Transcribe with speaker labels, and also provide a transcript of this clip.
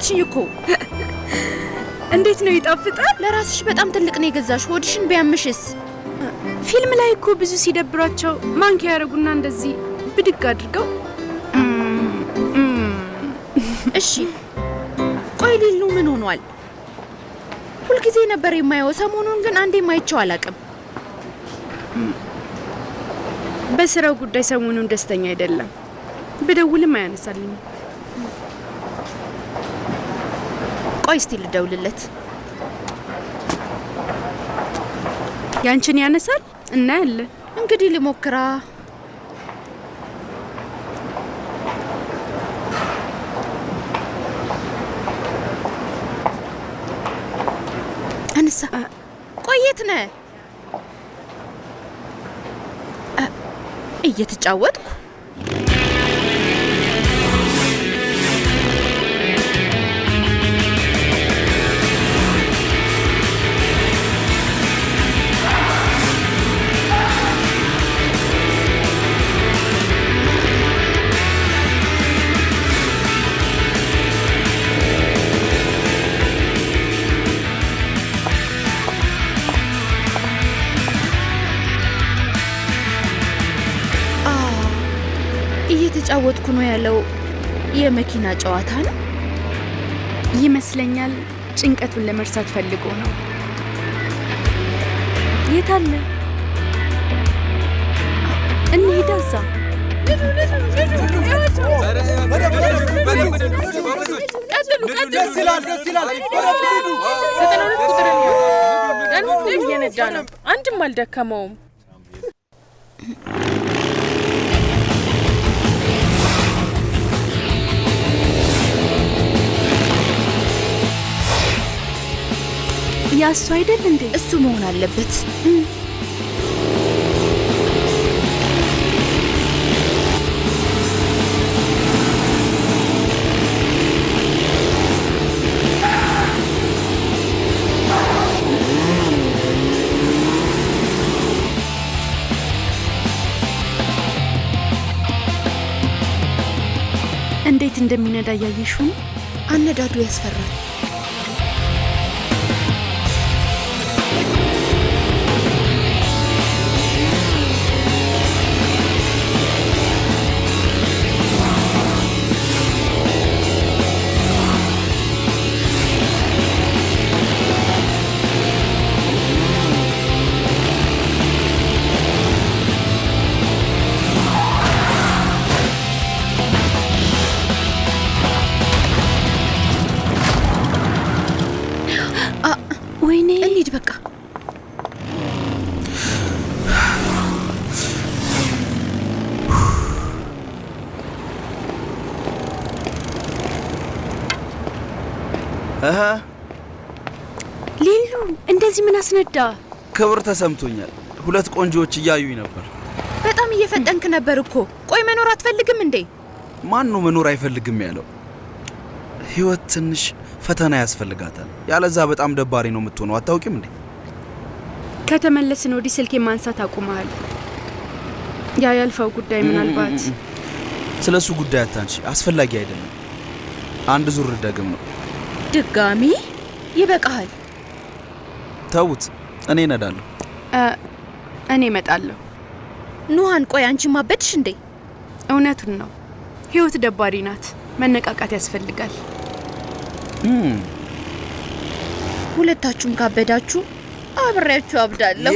Speaker 1: አበላሽኝ እኮ።
Speaker 2: እንዴት ነው ይጣፍጣል?
Speaker 1: ለራስሽ በጣም ትልቅ ነው የገዛሽ። ሆድሽን ቢያምሽስ?
Speaker 2: ፊልም ላይ እኮ ብዙ ሲደብራቸው ማንኪያ ያረጉና እንደዚህ ብድግ አድርገው።
Speaker 1: እሺ ቆይ ሊሉ ምን ሆኗል? ሁልጊዜ ነበር የማየው፣ ሰሞኑን ግን አንዴ ማይቼው አላቅም።
Speaker 2: በስራው ጉዳይ ሰሞኑን ደስተኛ አይደለም። ብደውልም አያነሳልኝም።
Speaker 1: ቆይ እስቲ ልደውልለት።
Speaker 2: ያንቺን ያነሳል እና ያለ
Speaker 1: እንግዲህ ልሞክራ። አንሳ። ቆየት ነህ? እየተጫወትኩ እየተጫወትኩ ነው ያለው። የመኪና ጨዋታ ነው
Speaker 2: ይመስለኛል። ጭንቀቱን ለመርሳት ፈልጎ ነው። የት አለ? እንሂድ እዛ።
Speaker 3: ቀኑ እየነዳ ነው። አንድም አልደከመውም።
Speaker 2: ያሱ አይደል እንዴ?
Speaker 1: እሱ መሆን አለበት።
Speaker 2: እንዴት እንደሚነዳ ያየሽው?
Speaker 1: አነዳዱ ያስፈራል።
Speaker 2: ወይኔ
Speaker 1: እንሂድ በቃ።
Speaker 2: ሊሉ እንደዚህ ምን አስነዳ?
Speaker 4: ክብር ተሰምቶኛል። ሁለት ቆንጆዎች እያዩኝ ነበር።
Speaker 1: በጣም እየፈጠንክ ነበር እኮ። ቆይ መኖር አትፈልግም እንዴ?
Speaker 4: ማን ነው መኖር አይፈልግም ያለው? ህይወት ትንሽ ፈተና ያስፈልጋታል። ያለዛ በጣም ደባሪ ነው የምትሆነው። አታውቂም እንዴ?
Speaker 2: ከተመለስን ወዲህ ስልኬ ማንሳት አቁመሃል። ያ ያልፈው ጉዳይ ምናልባት
Speaker 4: ስለሱ ጉዳይ አታንሺ። አስፈላጊ አይደለም። አንድ ዙር ደግም ነው።
Speaker 1: ድጋሚ ይበቃሃል።
Speaker 4: ተውት፣ እኔ እነዳለሁ።
Speaker 2: እኔ እመጣለሁ።
Speaker 1: ኑሃን ቆይ አንቺ ማበድሽ እንዴ?
Speaker 2: እውነቱን ነው። ህይወት ደባሪ ናት። መነቃቃት ያስፈልጋል።
Speaker 1: ሁለታችሁም ካበዳችሁ አብሬያችሁ አብዳለሁ።